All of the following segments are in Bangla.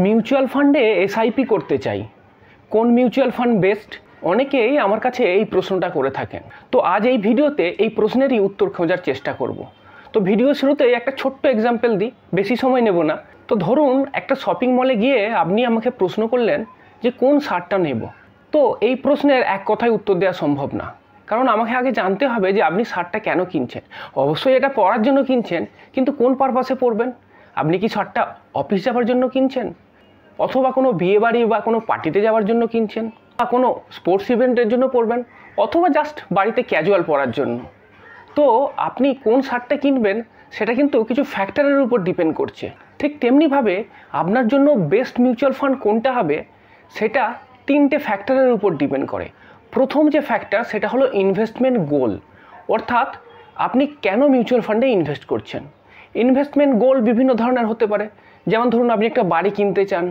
মিউচুয়াল ফান্ডে এসআইপি করতে চাই, কোন মিউচুয়াল ফান্ড বেস্ট? অনেকেই আমার কাছে এই প্রশ্নটা করে থাকেন। তো আজ এই ভিডিওতে এই প্রশ্নেরই উত্তর খোঁজার চেষ্টা করব। তো ভিডিও শুরুতে একটা ছোট্ট এক্সাম্পল দিই, বেশি সময় নেব না। তো ধরুন একটা শপিং মলে গিয়ে আপনি আমাকে প্রশ্ন করলেন যে কোন শার্টটা নেব। তো এই প্রশ্নের এক কথায় উত্তর দেওয়া সম্ভব না, কারণ আমাকে আগে জানতে হবে যে আপনি শার্টটা কেন কিনছেন। অবশ্যই এটা পরার জন্য কিনছেন, কিন্তু কোন পারপাসে পরবেন? আপনি কি শার্টটা অফিস যাওয়ার জন্য কিনছেন, অথবা কোনো বিয়েবাড়ি বা কোনো পার্টিতে যাওয়ার জন্য কিনছেন, বা কোনো স্পোর্টস ইভেন্টের জন্য পরবেন, অথবা জাস্ট বাড়িতে ক্যাজুয়াল পরার জন্য? তো আপনি কোন শার্টটা কিনবেন সেটা কিন্তু কিছু ফ্যাক্টরের উপর ডিপেন্ড করছে। ঠিক তেমনিভাবে আপনার জন্য বেস্ট মিউচুয়াল ফান্ড কোনটা হবে সেটা তিনটে ফ্যাক্টরের উপর ডিপেন্ড করে। প্রথম যে ফ্যাক্টর সেটা হলো ইনভেস্টমেন্ট গোল, অর্থাৎ আপনি কেন মিউচুয়াল ফান্ডে ইনভেস্ট করছেন। ইনভেস্টমেন্ট গোল বিভিন্ন ধরনের হতে পারে, যেমন ধরুন আপনি একটা বাড়ি কিনতে চান,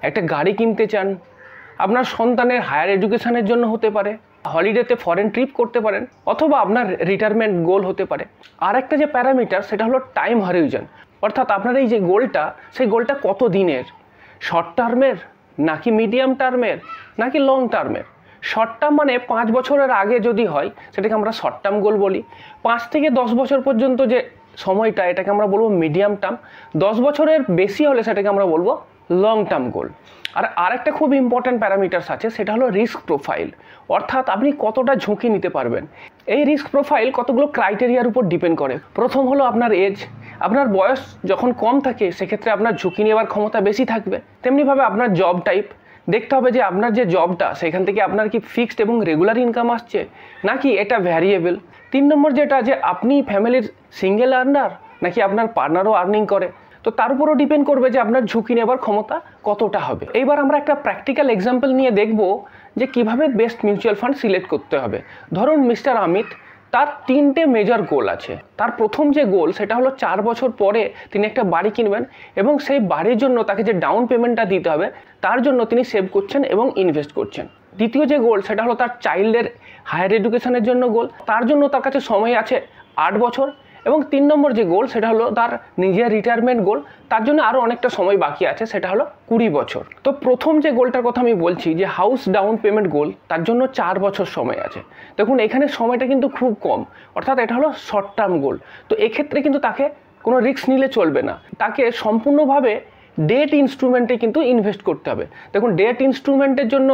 একটা গাড়ি কিনতে চান, আপনার সন্তানের হায়ার এডুকেশনের জন্য হতে পারে, হলিডেতে ফরেন ট্রিপ করতে পারেন, অথবা আপনার রিটায়ারমেন্ট গোল হতে পারে। আর একটা যে প্যারামিটার সেটা হলো টাইম হরাইজন, অর্থাৎ আপনার এই যে গোলটা, সেই গোলটা কত দিনের, শর্ট টার্মের নাকি মিডিয়াম টার্মের নাকি লং টার্মের। শর্ট টার্ম মানে 5 বছরের আগে যদি হয় সেটাকে আমরা শর্ট টার্ম গোল বলি। 5 থেকে 10 বছর পর্যন্ত যে সময়টা, এটাকে আমরা বলবো মিডিয়াম টার্ম। 10 বছরের বেশি হলে সেটাকে আমরা বলবো লং টার্ম গোল। আর আরেকটা খুব ইম্পর্ট্যান্ট প্যারামিটার্স আছে, সেটা হলো রিস্ক প্রোফাইল, অর্থাৎ আপনি কতটা ঝুঁকি নিতে পারবেন। এই রিস্ক প্রোফাইল কতগুলো ক্রাইটেরিয়ার উপর ডিপেন্ড করে। প্রথম হলো আপনার এজ, আপনার বয়স যখন কম থাকে সেক্ষেত্রে আপনার ঝুঁকি নেওয়ার ক্ষমতা বেশি থাকবে। তেমনিভাবে আপনার জব টাইপ, দেখতে হবে যে আপনার যে জবটা সেখান থেকে আপনার কি ফিক্সড এবং রেগুলার ইনকাম আসছে নাকি এটা ভ্যারিয়েবল। 3 নম্বর যেটা, যে আপনি ফ্যামিলির সিঙ্গেল আর্নার নাকি আপনার পার্টনারও আর্নিং করে। তো তার উপরও ডিপেন্ড করবে যে আপনার ঝুঁকি নেবার ক্ষমতা কতটা হবে। এইবার আমরা একটা প্র্যাকটিক্যাল এক্সাম্পল নিয়ে দেখব যে কিভাবে বেস্ট মিউচুয়াল ফান্ড সিলেক্ট করতে হবে। ধরুন মিস্টার অমিত, তার 3টে মেজর গোল আছে। তার প্রথম যে গোল সেটা হলো 4 বছর পরে তিনি একটা বাড়ি কিনবেন, এবং সেই বাড়ির জন্য তাকে যে ডাউন পেমেন্টটা দিতে হবে তার জন্য তিনি সেভ করছেন এবং ইনভেস্ট করছেন। দ্বিতীয় যে গোল সেটা হলো তার চাইল্ডের হায়ার এডুকেশনের জন্য গোল, তার জন্য তার কাছে সময় আছে 8 বছর। এবং 3 নম্বর যে গোল সেটা হলো তার নিজের রিটায়ারমেন্ট গোল, তার জন্য আরও অনেকটা সময় বাকি আছে, সেটা হলো 20 বছর। তো প্রথম যে গোলটার কথা আমি বলছি, যে হাউস ডাউন পেমেন্ট গোল, তার জন্য 4 বছর সময় আছে। দেখুন এখানে সময়টা কিন্তু খুব কম, অর্থাৎ এটা হলো শর্ট টার্ম গোল। তো এক্ষেত্রে কিন্তু তাকে কোনো রিস্ক নিলে চলবে না, তাকে সম্পূর্ণভাবে ডেট ইনস্ট্রুমেন্টে কিন্তু ইনভেস্ট করতে হবে। দেখুন ডেট ইনস্ট্রুমেন্টের জন্য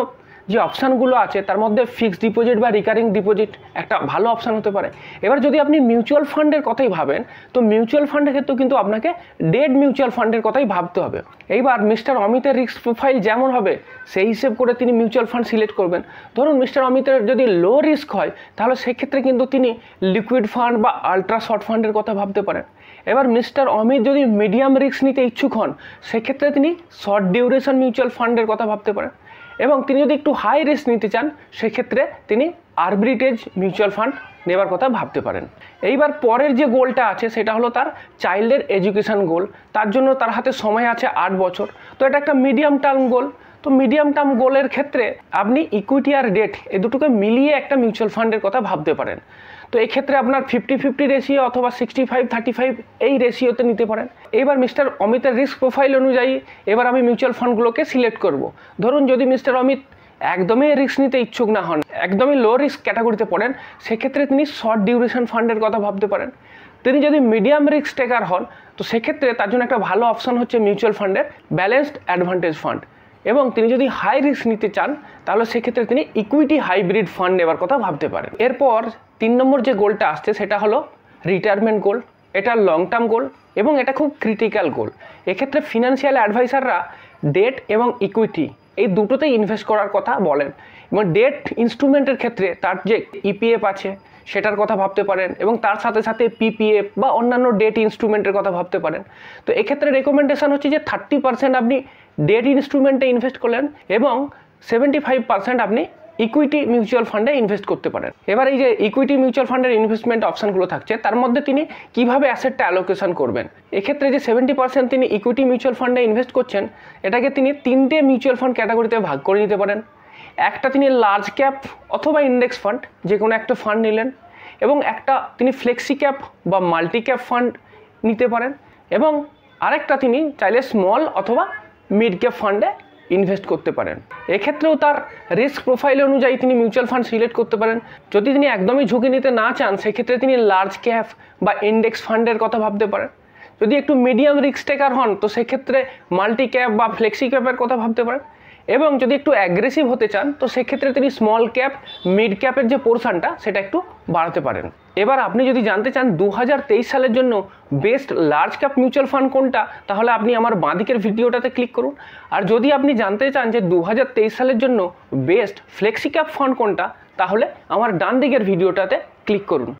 যে অপশানগুলো আছে তার মধ্যে ফিক্সড ডিপোজিট বা রিকারিং ডিপোজিট একটা ভালো অপশান হতে পারে। এবার যদি আপনি মিউচুয়াল ফান্ডের কথাই ভাবেন, তো মিউচুয়াল ফান্ডের ক্ষেত্রেও কিন্তু আপনাকে ডেট মিউচুয়াল ফান্ডের কথাই ভাবতে হবে। এইবার মিস্টার অমিতের রিস্ক প্রোফাইল যেমন হবে সেই হিসেব করে তিনি মিউচুয়াল ফান্ড সিলেক্ট করবেন। ধরুন মিস্টার অমিতের যদি লো রিস্ক হয় তাহলে সেক্ষেত্রে কিন্তু তিনি লিকুইড ফান্ড বা আলট্রা শর্ট ফান্ডের কথা ভাবতে পারেন। এবার মিস্টার অমিত যদি মিডিয়াম রিস্ক নিতে ইচ্ছুক হন সেক্ষেত্রে তিনি শর্ট ডিউরেশন মিউচুয়াল ফান্ডের কথা ভাবতে পারেন। এবং তিনি যদি একটু হাই রিস্ক নিতে চান সেক্ষেত্রে তিনি আরবিট্রেজ মিউচুয়াল ফান্ড নেবার কথা ভাবতে পারেন। এইবার পরের যে গোলটা আছে সেটা হলো তার চাইল্ডের এডুকেশন গোল, তার জন্য তার হাতে সময় আছে 8 বছর। তো এটা একটা মিডিয়াম টার্ম গোল। তো মিডিয়াম টার্ম গোলের ক্ষেত্রে আপনি ইকুইটি আর ডেট এই দুটোকে মিলিয়ে একটা মিউচুয়াল ফান্ডের কথা ভাবতে পারেন। তো এই ক্ষেত্রে আপনার 50-50 রেশিও অথবা 65-35 এই রেশিওতে নিতে পারেন। এবার মিস্টার অমিতের রিস্ক প্রোফাইল অনুযায়ী এবার আমি মিউচুয়াল ফান্ডগুলোকে সিলেক্ট করব। ধরুন যদি মিস্টার অমিত একদমই রিস্ক নিতে ইচ্ছুক না হন, একদমই লো রিস্ক ক্যাটাগরিতে পড়েন, সেক্ষেত্রে তিনি শর্ট ডিউরেশন ফান্ডের কথা ভাবতে পারেন। তিনি যদি মিডিয়াম রিস্ক টেকার হন তো সেক্ষেত্রে তার জন্য একটা ভালো অপশান হচ্ছে মিউচুয়াল ফান্ডের ব্যালেন্সড অ্যাডভান্টেজ ফান্ড। এবং তিনি যদি হাই রিস্ক নিতে চান তাহলে সেক্ষেত্রে তিনি ইকুইটি হাইব্রিড ফান্ড নেবার কথা ভাবতে পারেন। এরপর 3 নম্বর যে গোলটা আসছে সেটা হলো রিটায়ারমেন্ট গোল। এটা লং টার্ম গোল এবং এটা খুব ক্রিটিক্যাল গোল। এক্ষেত্রে ফিনান্সিয়াল অ্যাডভাইসাররা ডেট এবং ইকুইটি এই দুটোতেই ইনভেস্ট করার কথা বলেন। এবং ডেট ইনস্ট্রুমেন্টের ক্ষেত্রে তার যে ইপিএফ আছে সেটার কথা ভাবতে পারেন, এবং তার সাথে সাথে পিপিএফ বা অন্যান্য ডেট ইনস্ট্রুমেন্টের কথা ভাবতে পারেন। তো এক্ষেত্রে রেকমেন্ডেশন হচ্ছে যে 30% আপনি ডেট ইনস্ট্রুমেন্টে ইনভেস্ট করলেন এবং 75% আপনি ইকুইটি মিউচুয়াল ফান্ডে ইনভেস্ট করতে পারেন। এবার এই যে ইকুইটি মিউচুয়াল ফান্ডের ইনভেস্টমেন্ট অপশানগুলো থাকছে তার মধ্যে তিনি কিভাবে অ্যাসেটটা অ্যালোকেশন করবেন। এক্ষেত্রে যে 70% তিনি ইকুইটি মিউচুয়াল ফান্ডে ইনভেস্ট করছেন এটাকে তিনি 3টে মিউচুয়াল ফান্ড ক্যাটাগরিতে ভাগ করে নিতে পারেন। একটা তিনি লার্জ ক্যাপ অথবা ইন্ডেক্স ফান্ড যে কোনো একটা ফান্ড নিলেন, এবং একটা তিনি ফ্লেক্সি ক্যাপ বা মাল্টি ক্যাপ ফান্ড নিতে পারেন, এবং আরেকটা তিনি চাইলে স্মল অথবা মিড ক্যাপ ফান্ডে ইনভেস্ট করতে পারেন। এক্ষেত্রেও তার রিস্ক প্রোফাইল অনুযায়ী তিনি মিউচুয়াল ফান্ড সিলেক্ট করতে পারেন। যদি তিনি একদমই ঝুঁকি নিতে না চান সেক্ষেত্রে তিনি লার্জ ক্যাপ বা ইন্ডেক্স ফান্ডের কথা ভাবতে পারেন। যদি একটু মিডিয়াম রিস্ক টেকার হন তো সেক্ষেত্রে মাল্টি ক্যাপ বা ফ্লেক্সি ক্যাপের কথা ভাবতে পারেন। এবং যদি একটু অ্যাগ্রেসিভ হতে চান তো সেক্ষেত্রে তিনি স্মল ক্যাপ মিড ক্যাপের যে পোর্শনটা সেটা একটু বাড়াতে পারেন। এবার আপনি যদি জানতে চান 2023 সালের জন্য best large cap mutual fund কোনটা, তাহলে আপনি আমার বাঁদিকের ভিডিওটাতে ক্লিক করুন। আর যদি আপনি জানতে চান যে 2023 সালের জন্য বেস্ট ফ্লেক্সি ক্যাপ ফান্ড কোনটা, তাহলে আমার ডান দিকের ভিডিওটাতে ক্লিক করুন।